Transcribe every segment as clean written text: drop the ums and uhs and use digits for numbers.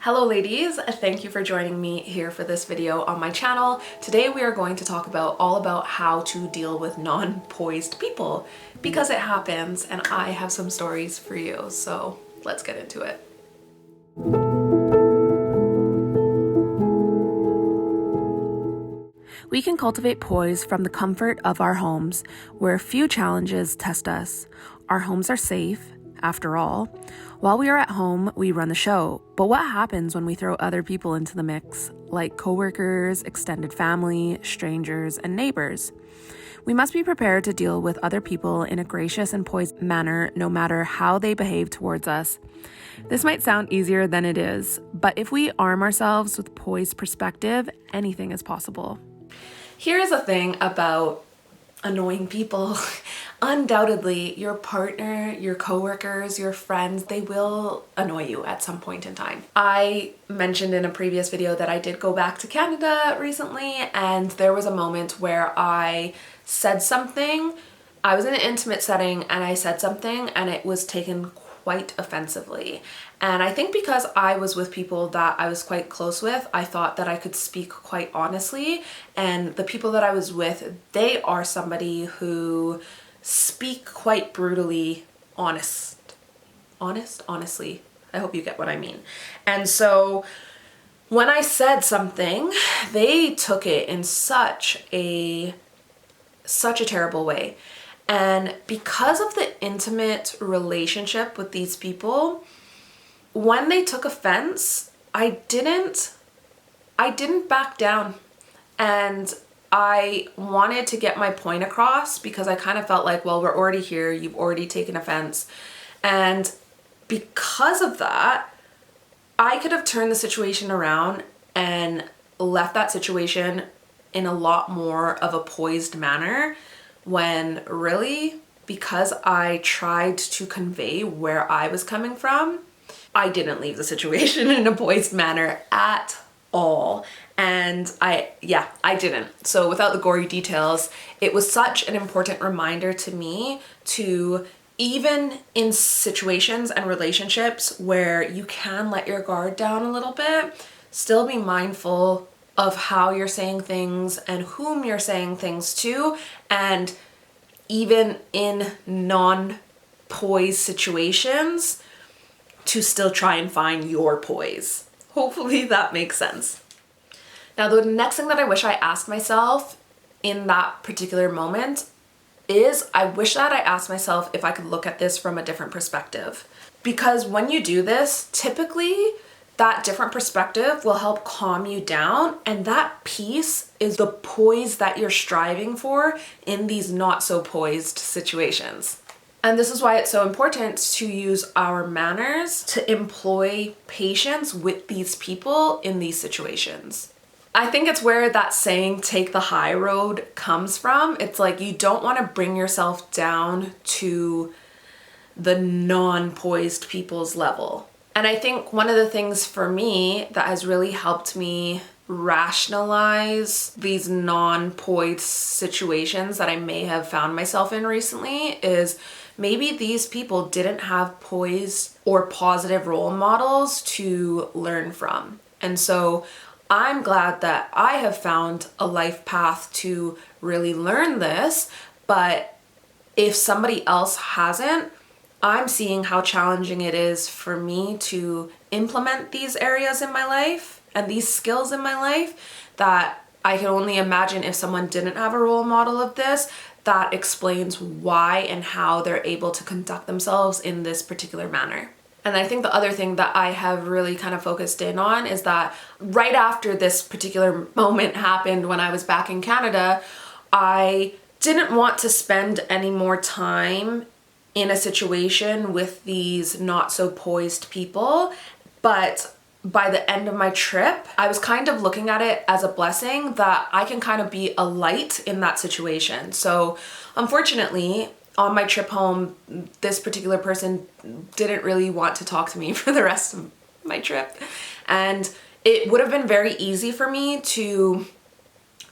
Hello ladies, thank you for joining me here for this video on my channel. Today we are going to talk all about how to deal with non-poised people because it happens and I have some stories for you. So let's get into it. We can cultivate poise from the comfort of our homes where few challenges test us. Our homes are safe, after all. While we are at home, we run the show. But what happens when we throw other people into the mix, like coworkers, extended family, strangers, and neighbors? We must be prepared to deal with other people in a gracious and poised manner, no matter how they behave towards us. This might sound easier than it is, but if we arm ourselves with poised perspective, anything is possible. Here's the thing about annoying people. Undoubtedly, your partner, your coworkers, your friends, they will annoy you at some point in time. I mentioned in a previous video that I did go back to Canada recently, and there was a moment where I said something. I was in an intimate setting and I said something and it was taken quite offensively. And I think because I was with people that I was quite close with, I thought that I could speak quite honestly. And the people that I was with, they are somebody who speak quite brutally honestly. I hope you get what I mean. And so when I said something, they took it in such a terrible way. And because of the intimate relationship with these people, when they took offense, I didn't back down. And I wanted to get my point across because I kind of felt like, well, we're already here. You've already taken offense. And because of that, I could have turned the situation around and left that situation in a lot more of a poised manner, when really, because I tried to convey where I was coming from, I didn't leave the situation in a poised manner at all. And I didn't. So without the gory details, it was such an important reminder to me to, even in situations and relationships where you can let your guard down a little bit, still be mindful of how you're saying things and whom you're saying things to, and even in non-poised situations, to still try and find your poise. Hopefully that makes sense. Now, the next thing that I wish I asked myself in that particular moment is, I wish that I asked myself if I could look at this from a different perspective. Because when you do this, typically that different perspective will help calm you down, and that peace is the poise that you're striving for in these not so poised situations. And this is why it's so important to use our manners to employ patience with these people in these situations. I think it's where that saying, take the high road, comes from. It's like, you don't want to bring yourself down to the non-poised people's level. And I think one of the things for me that has really helped me rationalize these non-poised situations that I may have found myself in recently is, maybe these people didn't have poise or positive role models to learn from. And so I'm glad that I have found a life path to really learn this, but if somebody else hasn't, I'm seeing how challenging it is for me to implement these areas in my life and these skills in my life, that I can only imagine if someone didn't have a role model of this, that explains why and how they're able to conduct themselves in this particular manner. And I think the other thing that I have really kind of focused in on is that right after this particular moment happened when I was back in Canada, I didn't want to spend any more time in a situation with these not so poised people. But by the end of my trip, I was kind of looking at it as a blessing that I can kind of be a light in that situation. So unfortunately, on my trip home, this particular person didn't really want to talk to me for the rest of my trip. And it would have been very easy for me to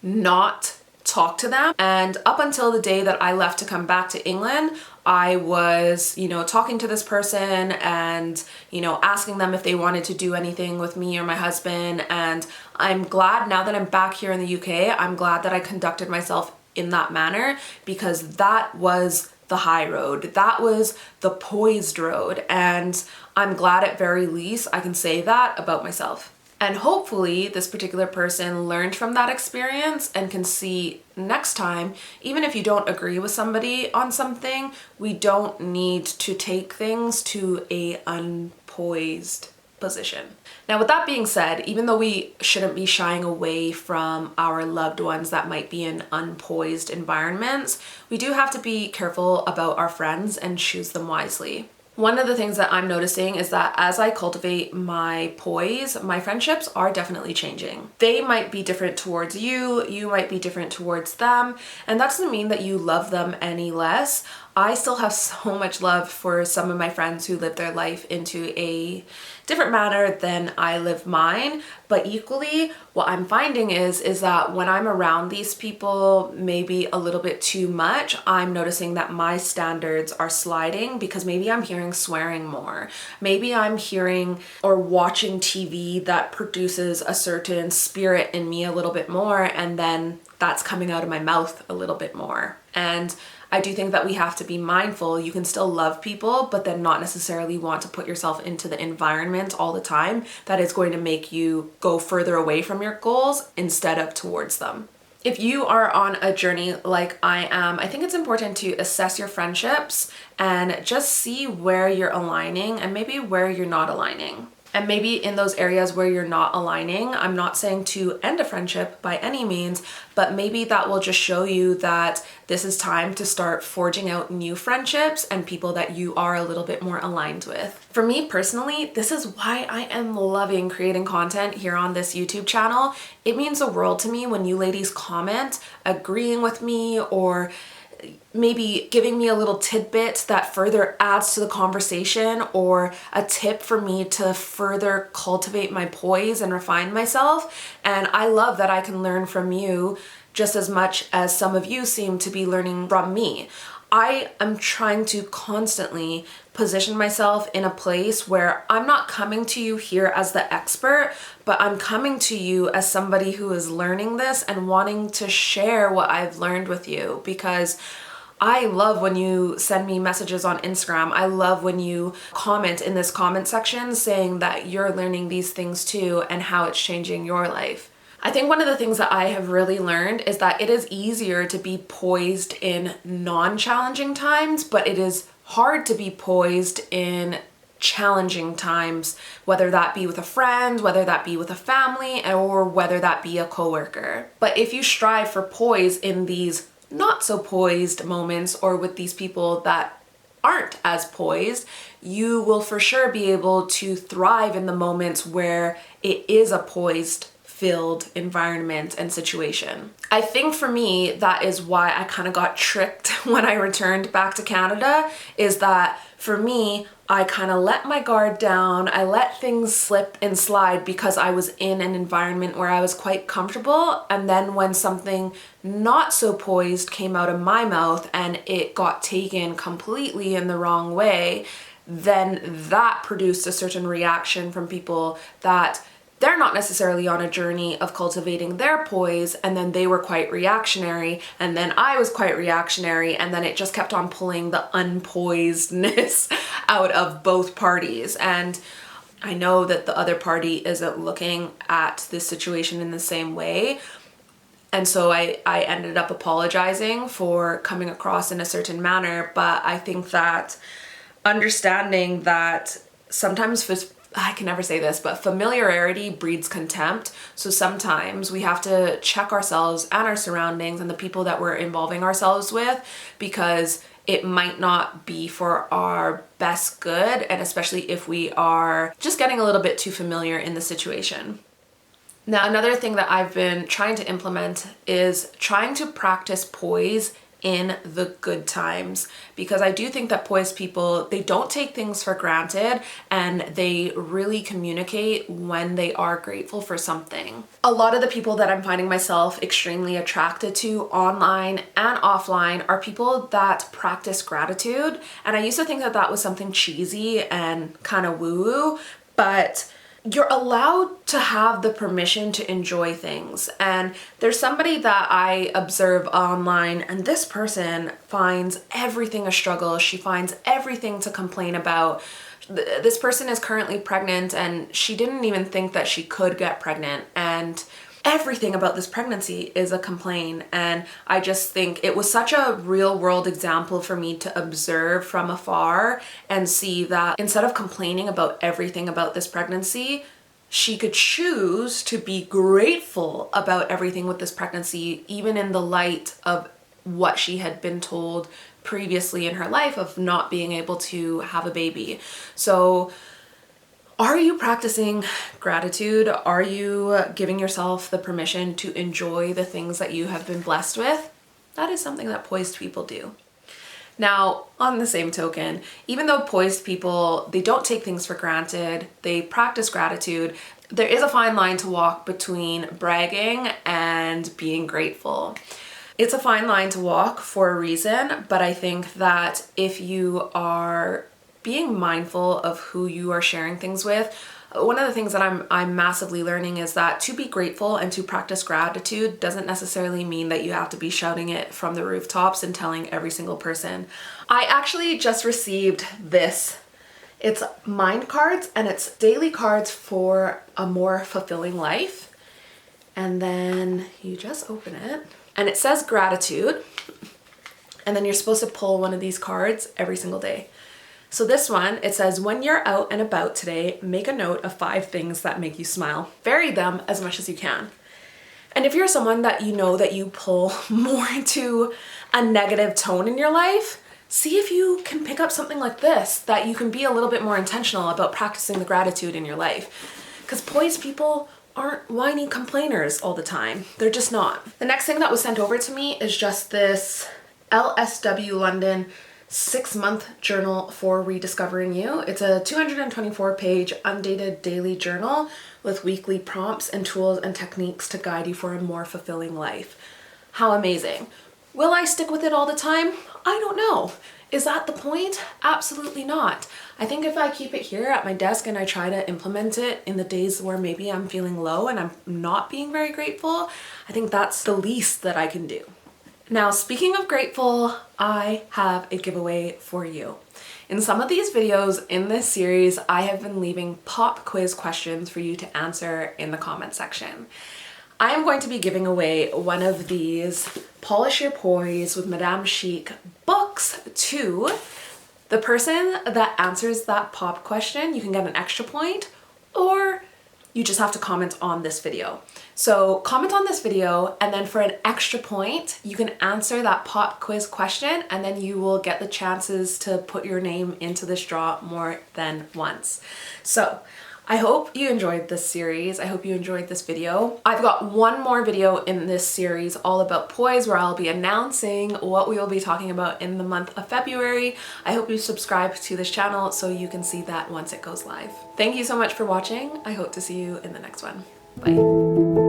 not talk to them. And up until the day that I left to come back to England, I was, talking to this person and, asking them if they wanted to do anything with me or my husband. And I'm glad now that I'm back here in the UK, I'm glad that I conducted myself in that manner, because that was the high road. That was the poised road. And I'm glad at very least I can say that about myself. And hopefully this particular person learned from that experience and can see next time, even if you don't agree with somebody on something, we don't need to take things to a unpoised position. Now, with that being said, even though we shouldn't be shying away from our loved ones that might be in unpoised environments, we do have to be careful about our friends and choose them wisely. One of the things that I'm noticing is that as I cultivate my poise, my friendships are definitely changing. They might be different towards you, you might be different towards them, and that doesn't mean that you love them any less. I still have so much love for some of my friends who live their life into a different manner than I live mine, but equally what I'm finding is that when I'm around these people maybe a little bit too much, I'm noticing that my standards are sliding, because maybe I'm hearing swearing more. Maybe I'm hearing or watching TV that produces a certain spirit in me a little bit more, and then that's coming out of my mouth a little bit more. And I do think that we have to be mindful. You can still love people, but then not necessarily want to put yourself into the environment all the time that is going to make you go further away from your goals instead of towards them. If you are on a journey like I am, I think it's important to assess your friendships and just see where you're aligning and maybe where you're not aligning. And maybe in those areas where you're not aligning, I'm not saying to end a friendship by any means, but maybe that will just show you that this is time to start forging out new friendships and people that you are a little bit more aligned with. For me personally, this is why I am loving creating content here on this YouTube channel. It means the world to me when you ladies comment, agreeing with me, or maybe giving me a little tidbit that further adds to the conversation, or a tip for me to further cultivate my poise and refine myself. And I love that I can learn from you just as much as some of you seem to be learning from me. I am trying to constantly position myself in a place where I'm not coming to you here as the expert, but I'm coming to you as somebody who is learning this and wanting to share what I've learned with you, because I love when you send me messages on Instagram. I love when you comment in this comment section saying that you're learning these things too and how it's changing your life. I think one of the things that I have really learned is that it is easier to be poised in non-challenging times, but it is hard to be poised in challenging times, whether that be with a friend, whether that be with a family, or whether that be a coworker. But if you strive for poise in these not so poised moments, or with these people that aren't as poised, you will for sure be able to thrive in the moments where it is a poised filled environment and situation. I think for me, that is why I kind of got tricked when I returned back to Canada, is that for me, I kind of let my guard down. I let things slip and slide because I was in an environment where I was quite comfortable. And then when something not so poised came out of my mouth and it got taken completely in the wrong way, then that produced a certain reaction from people that they're not necessarily on a journey of cultivating their poise, and then they were quite reactionary, and then I was quite reactionary, and then it just kept on pulling the unpoisedness out of both parties. And I know that the other party isn't looking at this situation in the same way, and so I ended up apologizing for coming across in a certain manner. But I think that understanding that sometimes I can never say this, but familiarity breeds contempt. So sometimes we have to check ourselves and our surroundings and the people that we're involving ourselves with, because it might not be for our best good, and especially if we are just getting a little bit too familiar in the situation. Now, another thing that I've been trying to implement is trying to practice poise in the good times, because I do think that poised people, they don't take things for granted and they really communicate when they are grateful for something. A lot of the people that I'm finding myself extremely attracted to online and offline are people that practice gratitude. And I used to think that that was something cheesy and kind of woo-woo, but you're allowed to have the permission to enjoy things. And there's somebody that I observe online, and this person finds everything a struggle. She finds everything to complain about. This person is currently pregnant and she didn't even think that she could get pregnant. And everything about this pregnancy is a complaint. And I just think it was such a real world example for me to observe from afar and see that instead of complaining about everything about this pregnancy, she could choose to be grateful about everything with this pregnancy, even in the light of what she had been told previously in her life of not being able to have a baby. So are you practicing gratitude? Are you giving yourself the permission to enjoy the things that you have been blessed with? That is something that poised people do. Now, on the same token, even though poised people, they don't take things for granted, they practice gratitude, there is a fine line to walk between bragging and being grateful. It's a fine line to walk for a reason, but I think that if you are being mindful of who you are sharing things with, one of the things that I'm massively learning is that to be grateful and to practice gratitude doesn't necessarily mean that you have to be shouting it from the rooftops and telling every single person. I actually just received this. It's mind cards, and it's daily cards for a more fulfilling life. And then you just open it and it says gratitude. And then you're supposed to pull one of these cards every single day. So this one, it says, when you're out and about today, make a note of 5 things that make you smile. Vary them as much as you can. And if you're someone that you know that you pull more into a negative tone in your life, see if you can pick up something like this, that you can be a little bit more intentional about practicing the gratitude in your life. Because poised people aren't whiny complainers all the time. They're just not. The next thing that was sent over to me is just this LSW London 6-month journal for rediscovering you. It's a 224-page undated daily journal with weekly prompts and tools and techniques to guide you for a more fulfilling life. How amazing. Will I stick with it all the time? I don't know. Is that the point? Absolutely not. I think if I keep it here at my desk and I try to implement it in the days where maybe I'm feeling low and I'm not being very grateful, I think that's the least that I can do. Now, speaking of grateful, I have a giveaway for you. In some of these videos in this series, I have been leaving pop quiz questions for you to answer in the comment section. I am going to be giving away one of these Polish Your Poise with Madame Chic books to the person that answers that pop question. You can get an extra point, or you just have to comment on this video. So comment on this video, and then for an extra point, you can answer that pop quiz question, and then you will get the chances to put your name into this draw more than once. So I hope you enjoyed this series. I hope you enjoyed this video. I've got one more video in this series all about poise, where I'll be announcing what we will be talking about in the month of February. I hope you subscribe to this channel so you can see that once it goes live. Thank you so much for watching. I hope to see you in the next one. Bye.